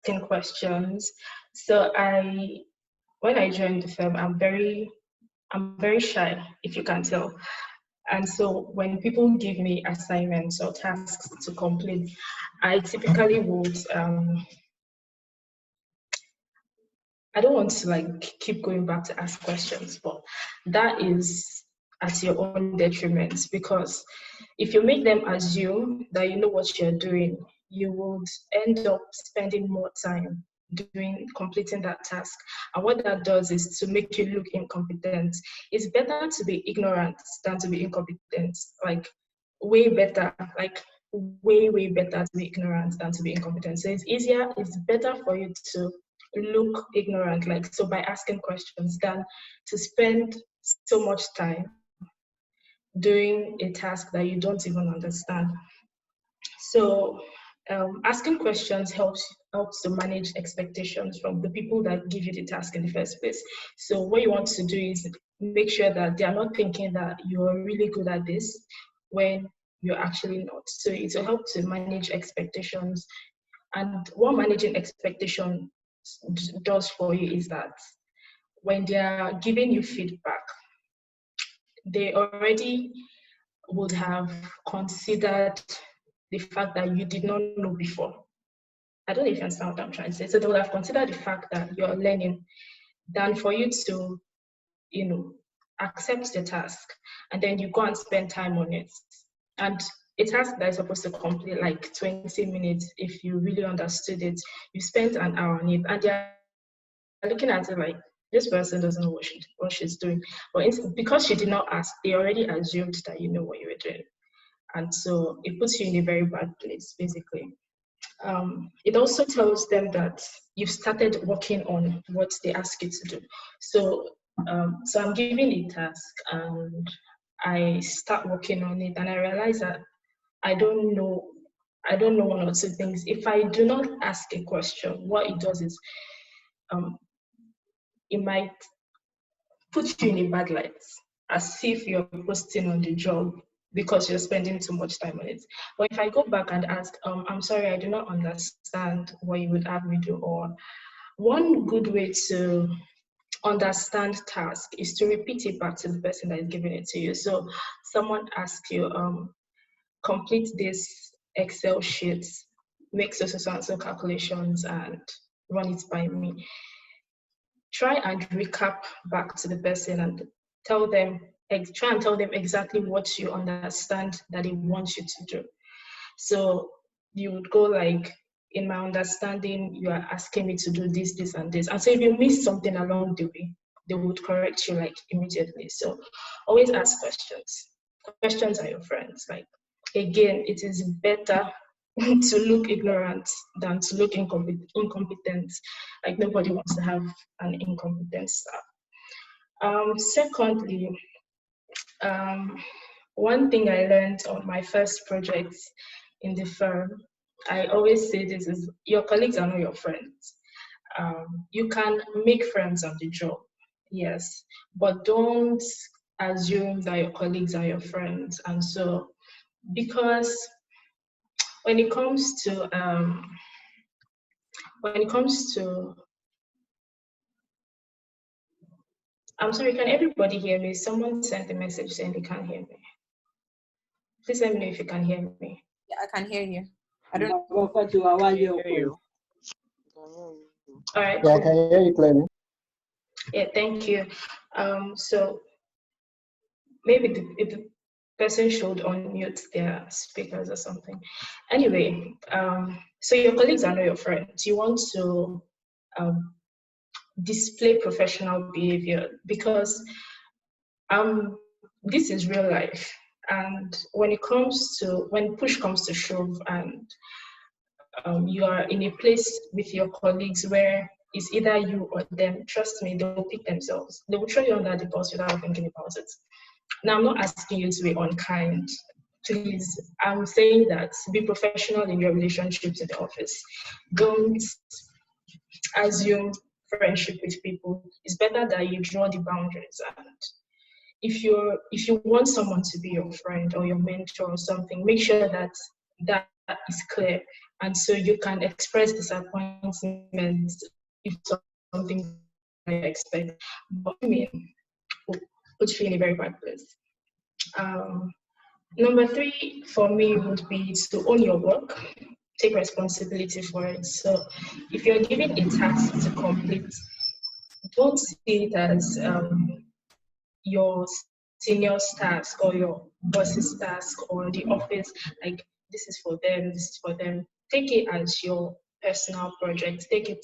asking questions. So when I joined the firm, I'm very shy, if you can tell. And so when people give me assignments or tasks to complete, I typically would, I don't want to like keep going back to ask questions, but that is at your own detriment, because if you make them assume that you know what you're doing, you would end up spending more time completing that task. And what that does is to make you look incompetent. It's better to be ignorant than to be incompetent. Like way better, like way better to be ignorant than to be incompetent. So it's better for you to look ignorant, like so by asking questions, than to spend so much time doing a task that you don't even understand. So asking questions helps to manage expectations from the people that give you the task in the first place. So what you want to do is make sure that they are not thinking that you're really good at this when you're actually not. So it will help to manage expectations. And what managing expectation does for you is that when they are giving you feedback, they already would have considered the fact that you did not know before. I don't know if you understand what I'm trying to say. So they would have considered the fact that you're learning than for you to, accept the task and then you go and spend time on it. And a task that is supposed to complete like 20 minutes, if you really understood it, you spent an hour on it, and they're looking at it like, this person doesn't know what she's doing. But because she did not ask, they already assumed that you know what you were doing. And so it puts you in a very bad place, basically. It also tells them that you've started working on what they ask you to do. So I'm given a task and I start working on it, and I realize that I don't know one or two things. If I do not ask a question, what it does is it might put you in a bad light, as if you're posting on the job because you're spending too much time on it. But if I go back and ask, I'm sorry, I do not understand what you would have me do, or one good way to understand task is to repeat it back to the person that is giving it to you. So someone asks you, complete this Excel sheet, make so and so calculations and run it by me. Try and recap back to the person and try and tell them exactly what you understand that they want you to do. So you would go like, in my understanding, you are asking me to do this, this, and this. And so if you miss something along the way, they would correct you like immediately. So always ask questions. Questions are your friends. Like, again, it is better to look ignorant than to look incompetent. Like, nobody wants to have an incompetent staff. Secondly, one thing I learned on my first project in the firm, I always say this, is your colleagues are not your friends. You can make friends on the job, yes, but don't assume that your colleagues are your friends. And so, because when it comes to I'm sorry, can everybody hear me? Someone sent a message saying they can't hear me. Please let me know if you can hear me. Yeah, I can hear you. I don't know. I hear you. All right. Yeah, I can hear you clearly. Yeah, thank you. So maybe if the person should unmute their speakers or something. Anyway, so your colleagues are not your friends. You want to display professional behavior, because this is real life. And when push comes to shove, and you are in a place with your colleagues where it's either you or them, trust me, they will pick themselves. They will throw you under the bus without thinking about it. Now, I'm not asking you to be unkind. Please, I'm saying that be professional in your relationships in the office. Don't assume friendship with people. It's better that you draw the boundaries. And if you want someone to be your friend or your mentor or something, make sure that is clear and so you can express disappointment if something you expect. But I mean, puts you in a very bad place. Um, Number three for me would be to own your work, take responsibility for it. So if you're given a task to complete, don't see it as your senior's task or your boss's task or the office, like this is for them, this is for them. Take it as your personal project, take it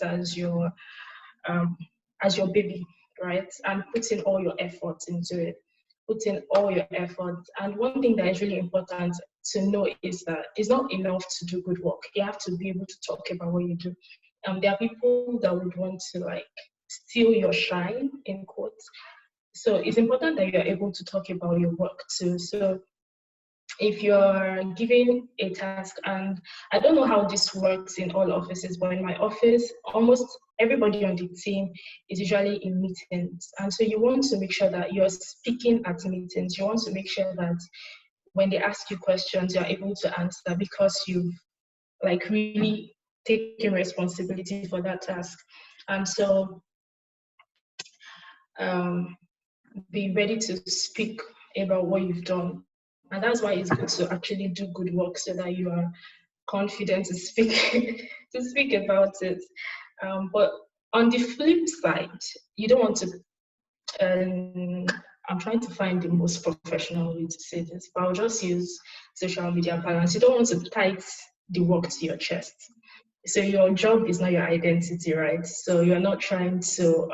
um, as your baby, right? And put in all your efforts into it. Put in all your efforts. And one thing that is really important to know is that it's not enough to do good work. You have to be able to talk about what you do. There are people that would want to like steal your shine in quotes. So it's important that you're able to talk about your work too. So if you're given a task, and I don't know how this works in all offices, but in my office, almost everybody on the team is usually in meetings. And so you want to make sure that you're speaking at meetings. You want to make sure that when they ask you questions, you're able to answer because you've like really taken responsibility for that task. And so um, be ready to speak about what you've done. And that's why it's good to actually do good work so that you are confident to speak to speak about it. But on the flip side, you don't want to. I'm trying to find the most professional way to say this, but I'll just use social media balance. You don't want to tight the work to your chest. So your job is not your identity, right? So you're not trying to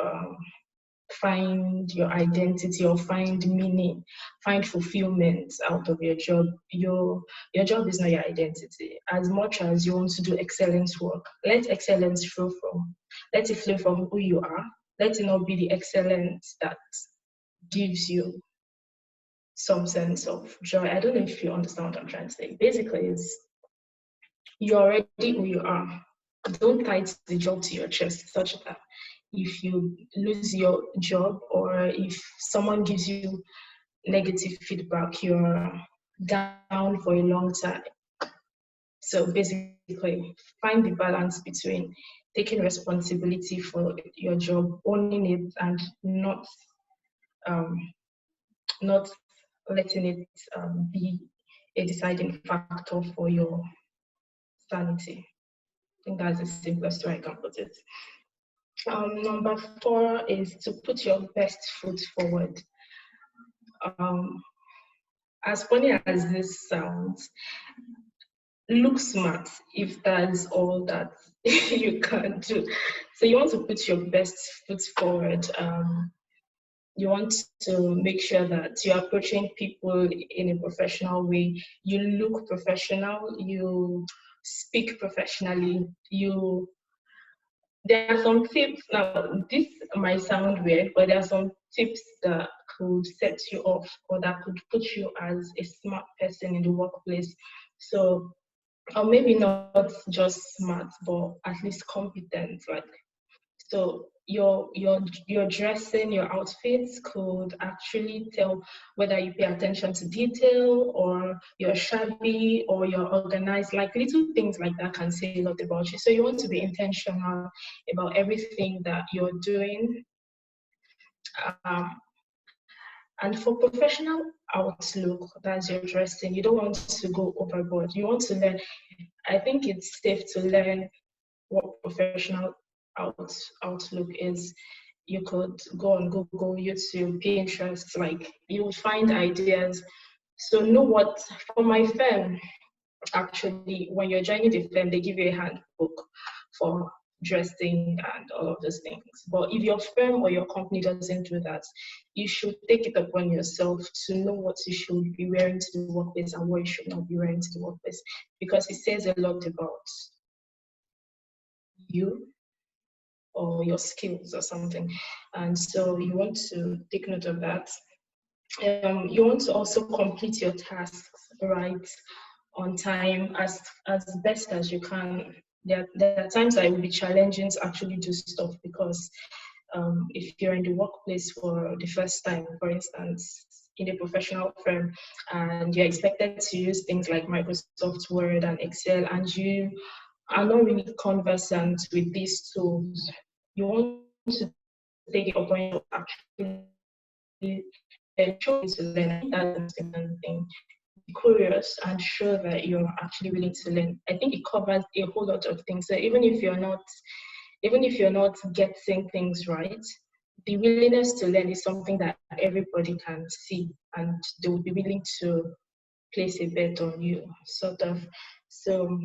find your identity or find meaning, find fulfillment out of your job. Your job is not your identity. As much as you want to do excellence work, let it flow from who you are. Let it not be the excellence that gives you some sense of joy. I don't know if you understand what I'm trying to say. Basically, it's you're already who you are. Don't tie the job to your chest such that if you lose your job or if someone gives you negative feedback, you're down for a long time. So basically, find the balance between taking responsibility for your job, owning it, and um, not letting it be a deciding factor for your sanity. I think that's the simplest way I can put it. Number four is to put your best foot forward. Um, as funny as this sounds, look smart if that's all that you can do. So you want to put your best foot forward. You want to make sure that you're approaching people in a professional way. You look professional. You speak professionally. There are some tips. Now, this might sound weird, but there are some tips that could set you off or that could put you as a smart person in the workplace. So, or maybe not just smart, but at least competent. Like, so your dressing, your outfits could actually tell whether you pay attention to detail or you're shabby or you're organized. Like little things like that can say a lot about you. So you want to be intentional about everything that you're doing. Um, and for professional outlook, that's your dressing. You don't want to go overboard. You want to learn. I think it's safe to learn what professional outlook is. You could go on Google, YouTube, Pinterest, like you will find ideas. So know what, for my firm, actually, when you're joining the firm, they give you a handbook for dressing and all of those things. But if your firm or your company doesn't do that, you should take it upon yourself to know what you should be wearing to the workplace and what you should not be wearing to the workplace, because it says a lot about you or your skills or something. And so you want to take note of that. You want to also complete your tasks right on time as best as you can. There are times that it will be challenging to actually do stuff because if you're in the workplace for the first time, for instance, in a professional firm, and you're expected to use things like Microsoft Word and Excel, and you are not really conversant with these tools, you want to take the opportunity to actually show to learn. I think that's the most important thing. Be curious and show that you're actually willing to learn. I think it covers a whole lot of things. So even if you're not getting things right, the willingness to learn is something that everybody can see, and they will be willing to place a bet on you, sort of. So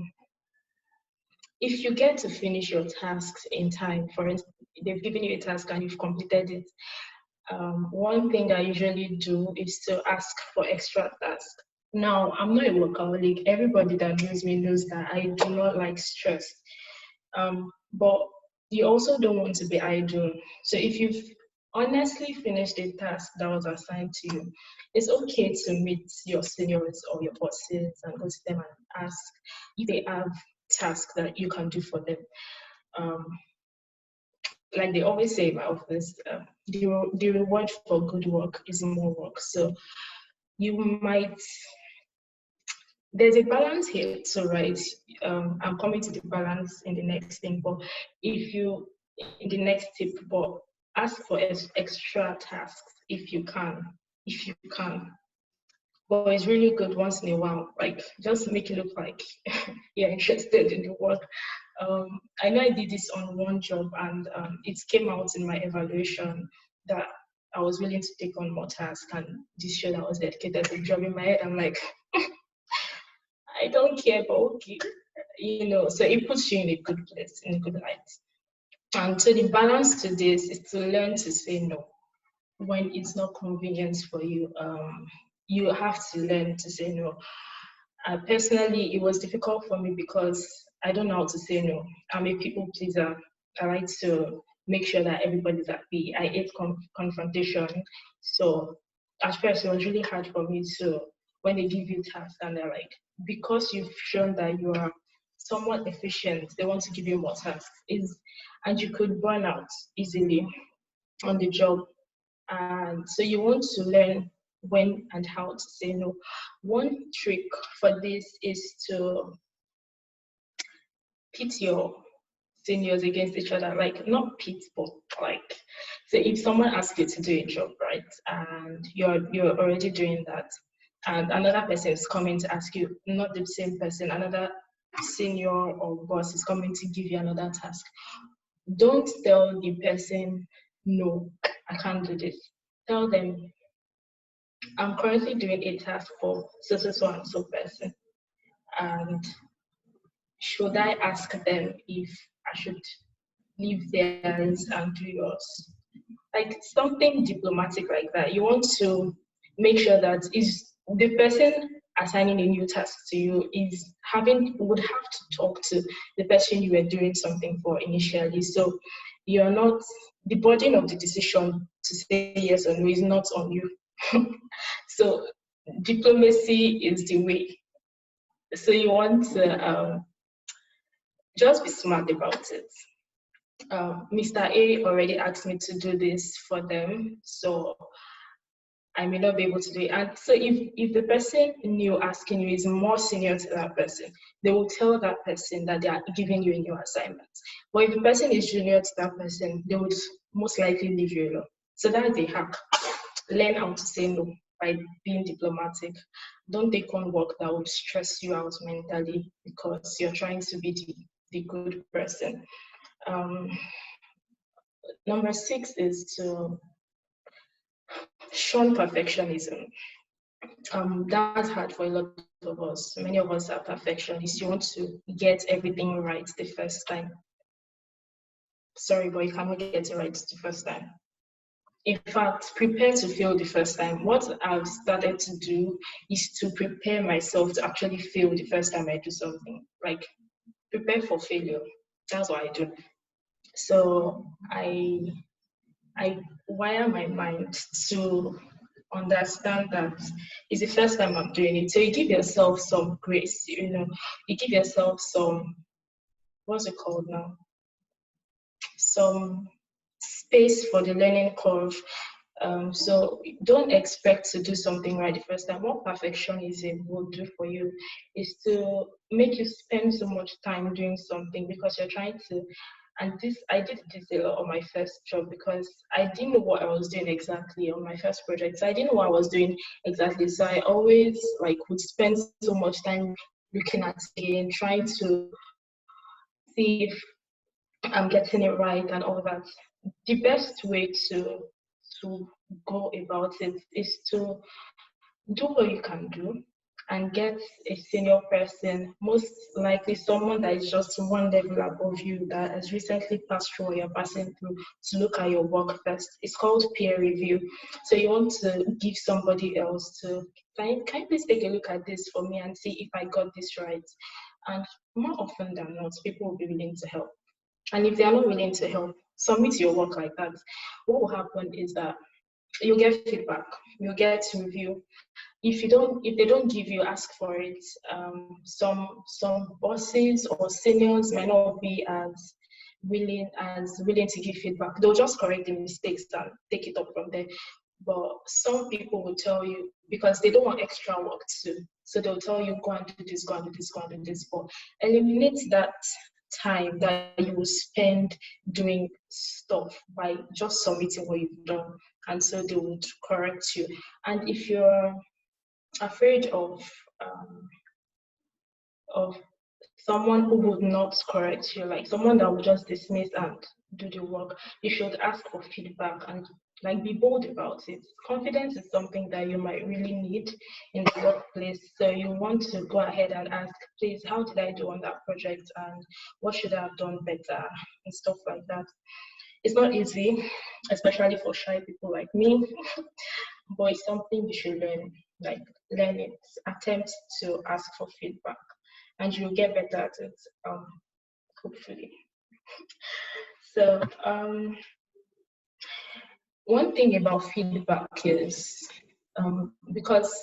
if you get to finish your tasks in time, for instance, they've given you a task and you've completed it, one thing I usually do is to ask for extra tasks. Now, I'm not a workaholic. Everybody that knows me knows that I do not like stress. But you also don't want to be idle. So if you've honestly finished a task that was assigned to you, it's okay to meet your seniors or your bosses and go to them and ask if they have tasks that you can do for them. Um, like they always say in my office, the reward for good work is more work. So you might, there's a balance here. So right, I'm coming to the balance in the next thing. But if you, in the next tip, but ask for extra tasks if you can. But it's really good once in a while, like just make it look like you're interested in the work. I know I did this on one job, and it came out in my evaluation that I was willing to take on more tasks, and this showed I was dedicated to the job. In my head, I'm like, I don't care, but okay, So it puts you in a good place, in a good light. And so the balance to this is to learn to say no when it's not convenient for you. You have to learn to say no. Personally, it was difficult for me because I don't know how to say no. I'm a people pleaser. I like to make sure that everybody's happy. I hate confrontation. So at first, it was really hard for me to, when they give you tasks and they're like, because you've shown that you are somewhat efficient, they want to give you more tasks. And you could burn out easily on the job. And so you want to learn when and how to say no. One trick for this is to pit your seniors against each other, like not pit, but like, so if someone asks you to do a job, right, and you're already doing that, and another person is coming to ask you, not the same person, another senior or boss is coming to give you another task, don't tell the person, no, I can't do this. Tell them, I'm currently doing a task for so and so person, and should I ask them if I should leave theirs and do yours? Like something diplomatic like that. You want to make sure that is the person assigning a new task to you would have to talk to the person you were doing something for initially. So you're not, the burden of the decision to say yes or no is not on you. So diplomacy is the way. So you want to just be smart about it. Mr. A already asked me to do this for them, so I may not be able to do it. And so if the person new asking you is more senior to that person, they will tell that person that they are giving you a new assignment. But if the person is junior to that person, they would most likely leave you alone. So that's the hack. Learn how to say no by being diplomatic. Don't take on work that would stress you out mentally because you're trying to be the good person. Number 6 is to shun perfectionism. That's hard for a lot of us. Many of us are perfectionists. You want to get everything right the first time. Sorry, but you cannot get it right the first time. In fact, prepare to fail the first time. What I've started to do is to prepare myself to actually fail the first time I do something. Like, prepare for failure. That's what I do. So I wire my mind to understand that it's the first time I'm doing it. So you give yourself some grace, you give yourself some, what's it called now? Some space for the learning curve. So don't expect to do something right the first time. What perfectionism will do for you is to make you spend so much time doing something because you're trying to. And this, I did this a lot on my first job because I didn't know what I was doing exactly on my first project. So I didn't know what I was doing exactly. So I always like would spend so much time looking at it again, trying to see if I'm getting it right and all that. The best way to go about it is to do what you can do and get a senior person, most likely someone that is just one level above you that has recently passed through what you're passing through, to look at your work first. It's called peer review. So you want to give somebody else to, can you please take a look at this for me and see if I got this right? And more often than not, people will be willing to help. And if they are not willing to help, submit your work like that. What will happen is that you get feedback, you get review. If they don't give you, ask for it. Some bosses or seniors may not be as willing to give feedback. They'll just correct the mistakes and take it up from there. But some people will tell you because they don't want extra work too. So they'll tell you, go and do this, go and do this, go and do this. But eliminate that time that you will spend doing stuff by just submitting what you've done. And so they would correct you. And if you're afraid of someone who would not correct you, like someone that would just dismiss and do the work, you should ask for feedback and like be bold about it. Confidence is something that you might really need in the workplace. So you want to go ahead and ask, please, how did I do on that project and what should I have done better and stuff like that. It's not easy, especially for shy people like me, but it's something you should learn. Like learn it, attempt to ask for feedback, and you'll get better at it. Hopefully. So one thing about feedback is because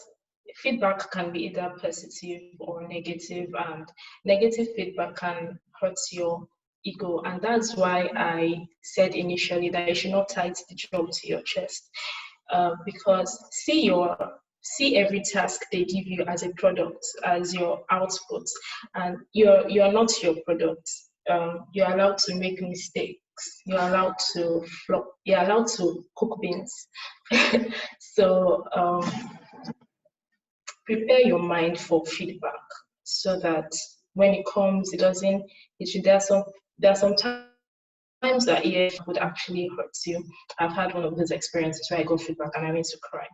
feedback can be either positive or negative, and negative feedback can hurt your ego. And that's why I said initially that you should not tie the job to your chest, because see every task they give you as a product, as your output, and you're not your product. You're allowed to make mistakes. You're allowed to flop. You're allowed to cook beans. So prepare your mind for feedback so that when it comes, it doesn't. It should. There are some times that EF would actually hurt you. I've had one of those experiences where I got feedback and I went to cry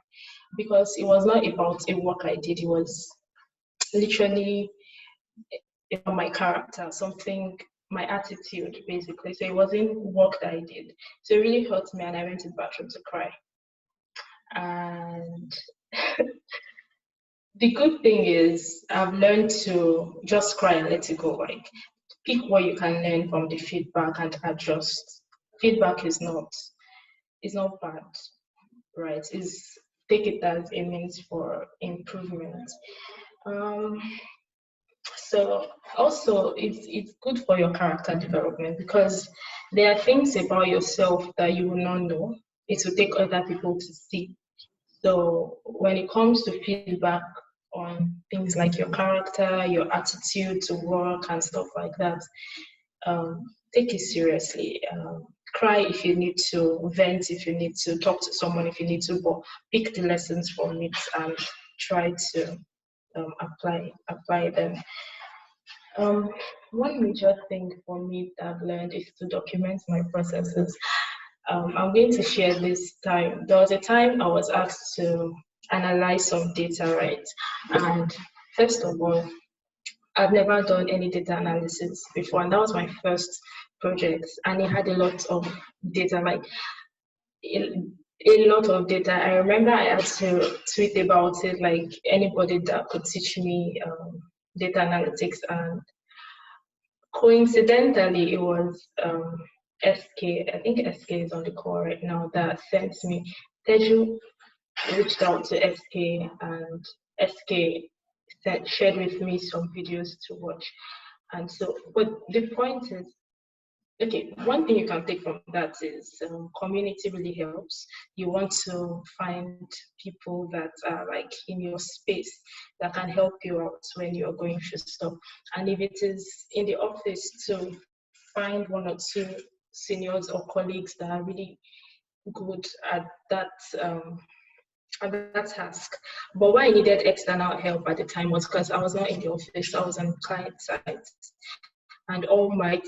because it was not about a work I did. It was literally about my character, something, my attitude, basically. So it wasn't work that I did. So it really hurt me, and I went to the bathroom to cry. And the good thing is, I've learned to just cry and let it go. Like, pick what you can learn from the feedback and adjust. Feedback is not bad, right? Is take it as a means for improvement. Um, So also it's good for your character development because there are things about yourself that you will not know. It will take other people to see. So when it comes to feedback on things like your character, your attitude to work and stuff like that, take it seriously. Cry if you need to, vent if you need to, talk to someone if you need to, but pick the lessons from it and try to apply them. Um, One major thing for me that I've learned is to document my processes. I'm going to share this time. There was a time I was asked to analyze some data, right? And first of all, I've never done any data analysis before, and that was my first project, and it had a lot of data, like a, a lot of data. I remember I had to tweet about it, like anybody that could teach me data analytics, and coincidentally, it was SK. I think SK is on the call right now. That sent me. Teju reached out to SK, and SK shared with me some videos to watch. And so, but the point is, Okay, one thing you can take from that is community really helps. You want to find people that are like in your space that can help you out when you're going through stuff. And if it is in the office, to find one or two seniors or colleagues that are really good um, at that task. But why I needed external help at the time was because I was not in the office, I was on client side, and all my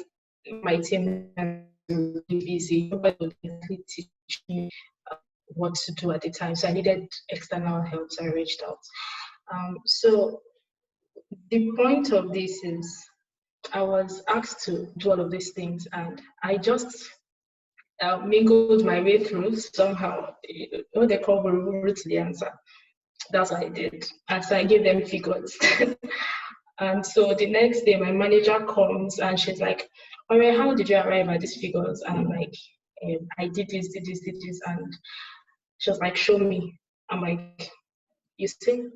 team members were really busy. Nobody would exactly teach me what to do at the time, so I needed external help. So I reached out. So the point of this is, I was asked to do all of these things, and I just mingled my way through somehow. What they call route to the answer. That's what I did. And so I gave them figures. And so the next day, my manager comes and she's like, all right, how did you arrive at these figures? And I'm like, I did this, did this, did this. And she was like, show me. I'm like, you see?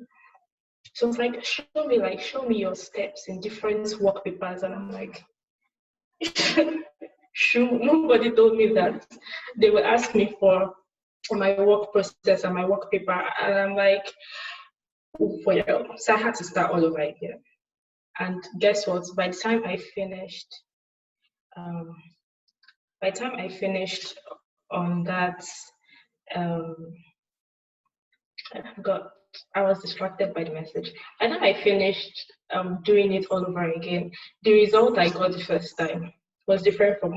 She was like, show me your steps in different work papers. And I'm like, sure, nobody told me that. They would ask me for my work process and my work paper. And I'm like, well, so I had to start all over again. And guess what? Um, by the time I finished on that, um, got I was distracted by the message. By the time I finished doing it all over again, the result I got the first time was different from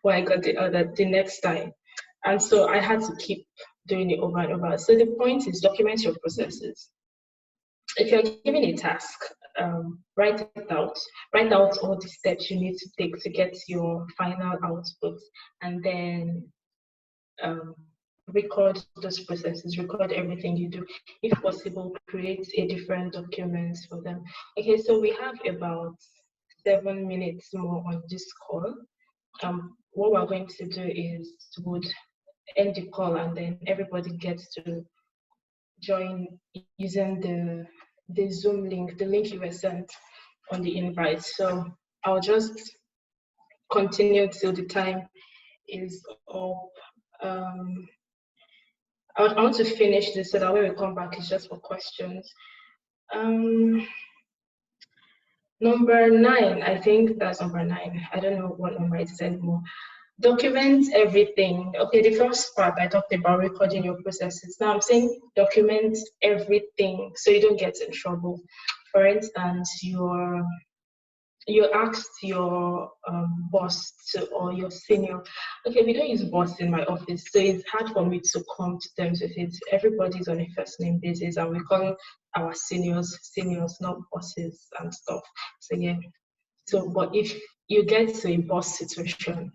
what I got the next time, and so I had to keep doing it over and over. So the point is, document your processes. If you're given a task, write it out. Write out all the steps you need to take to get your final output, and then um, record those processes, record everything you do. If possible, create a different document for them. Okay, so we have about 7 minutes more on this call. What we're going to do is would end the call, and then everybody gets to join using the Zoom link, the link you were sent on the invite. So I'll just continue till the time is up. I want to finish this so that when we come back, it's just for questions. Number 9, I think that's number 9. I don't know what number it is anymore. Document everything. Okay, the first part I talked about recording your processes. Now I'm saying document everything so you don't get in trouble. For instance, you asked your boss or your senior. Okay, we don't use boss in my office, so it's hard for me to come to terms with it. Everybody's on a first name basis, and we call our seniors, not bosses and stuff. So yeah. So, but if you get to a boss situation,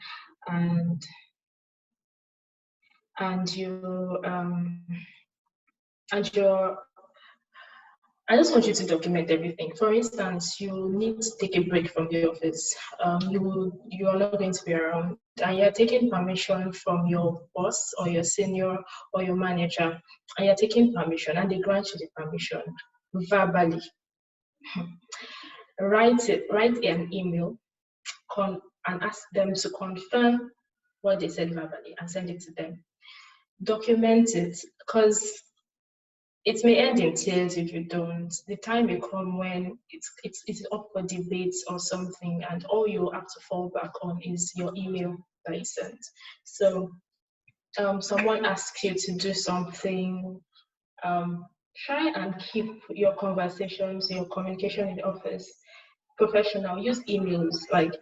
and and you and you're I just want you to document everything. For instance, you need to take a break from the office. You are not going to be around, and you're taking permission from your boss or your senior or your manager, and you're taking permission, and they grant you the permission verbally. Write an email and ask them to confirm what they said verbally and send it to them. Document it, because it may end in tears if you don't. The time will come when it's up for debates or something, and all you have to fall back on is your email that you sent. So someone asks you to do something, try and keep your conversations, your communication in the office professional. Use emails, like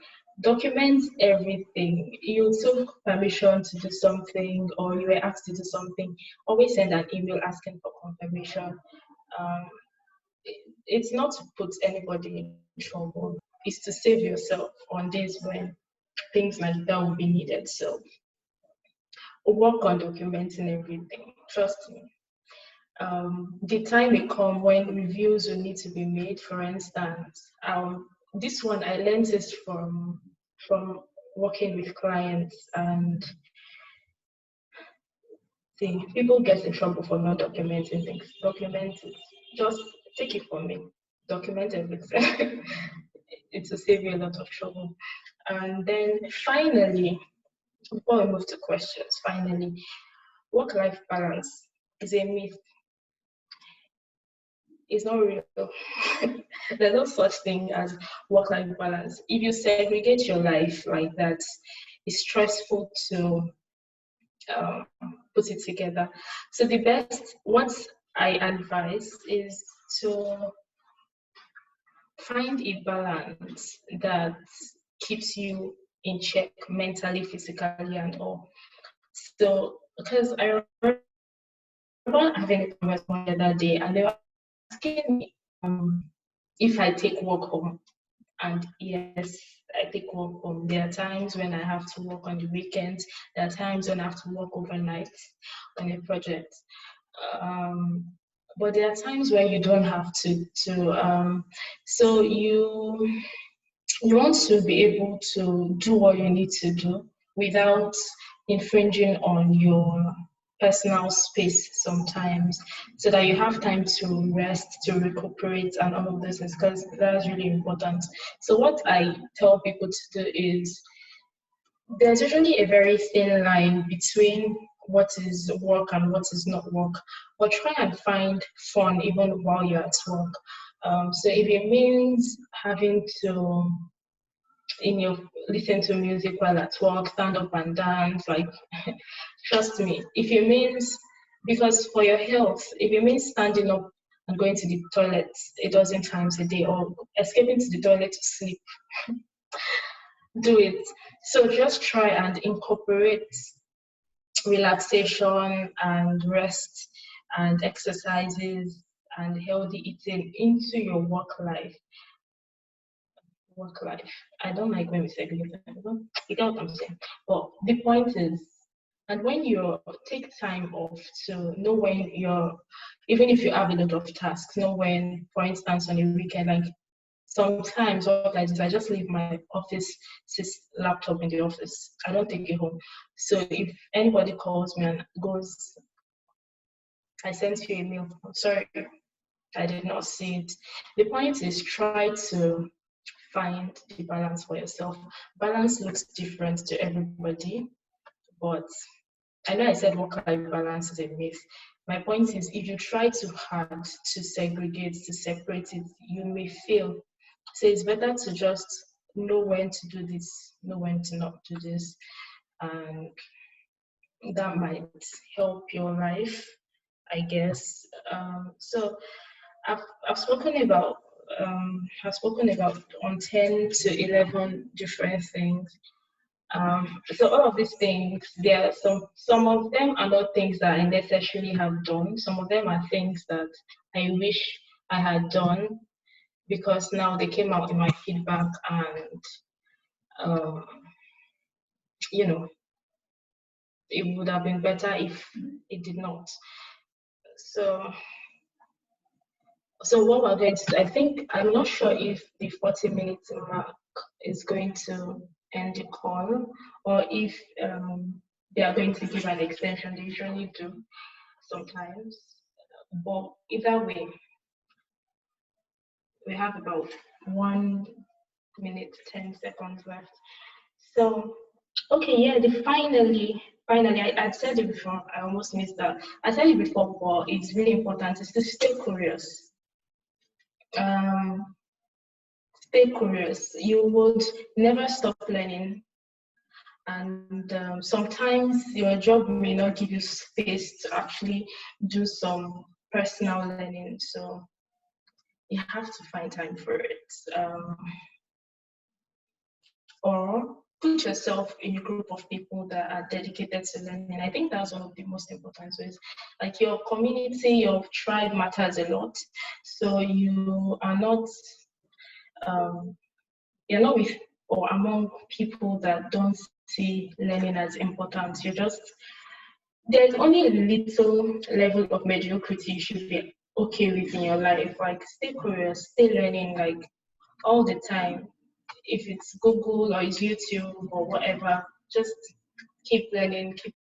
document everything. You took permission to do something, or you were asked to do something. Always send an email asking for confirmation. Um, it's not to put anybody in trouble. It's to save yourself on days when things like that will be needed. So work on documenting everything. Trust me. The time will come when reviews will need to be made. For instance, this one I learned this from working with clients, and see, people get in trouble for not documenting things. Document it. Just take it from me. Document everything. It will save you a lot of trouble. And then finally, before we move to questions, finally, work-life balance is a myth. It's not real. There's no such thing as work-life balance. If you segregate your life like that, it's stressful to um, put it together. So the best, what I advise is to find a balance that keeps you in check mentally, physically, and all. So, because I remember having a conversation the other day, and they were asking me if I take work home. And yes, I take work home. There are times when I have to work on the weekends. There are times when I have to work overnight on a project. Um, but there are times where you don't have to. So you want to be able to do what you need to do without infringing on your personal space sometimes, so that you have time to rest, to recuperate, and all of those things, because that's really important. So what I tell people to do is, there's usually a very thin line between what is work and what is not work, but try and find fun even while you're at work. So if it means having to in your listen to music while at work, stand up and dance, like trust me, if it means, because for your health, if it means standing up and going to the toilet a dozen times a day, or escaping to the toilet to sleep, do it. So just try and incorporate relaxation and rest and exercises and healthy eating into your work life. I don't like when we segregate them. You get what I'm saying? But the point is, and when you take time off to know when you're, even if you have a lot of tasks, know when, for instance, on a weekend, like sometimes what I do is I just leave my office laptop in the office. I don't take it home. So if anybody calls me and goes, I sent you a mail, I'm sorry, I did not see it. The point is, try to find the balance for yourself. Balance looks different to everybody, but I know I said work-life balance is a myth. My point is, if you try too hard to segregate, to separate it, you may fail. So it's better to just know when to do this, know when to not do this, and that might help your life, I guess. So I've spoken about on 10 to 11 different things. So all of these things, there are some of them are not things that I necessarily have done. Some of them are things that I wish I had done, because now they came out in my feedback, and um, you know, it would have been better if it did not. So what we're going to do, I think, I'm not sure if the 40-minute mark is going to end the call, or if they are going to give an extension. They usually do sometimes. But either way, we have about 1 minute, 10 seconds left. So, okay, yeah, finally, I said it before, I almost missed that. I said it before, but it's really important, is to stay curious. Um, Stay curious. You would never stop learning, and sometimes your job may not give you space to actually do some personal learning, so you have to find time for it. Or put yourself in a group of people that are dedicated to learning. I think that's one of the most important ways. Like, your community, your tribe matters a lot. So you are not you're not with or among people that don't see learning as important. There's only a little level of mediocrity you should be okay with in your life. Like, stay curious, stay learning, like, all the time. If it's Google or it's YouTube or whatever, just keep learning, keep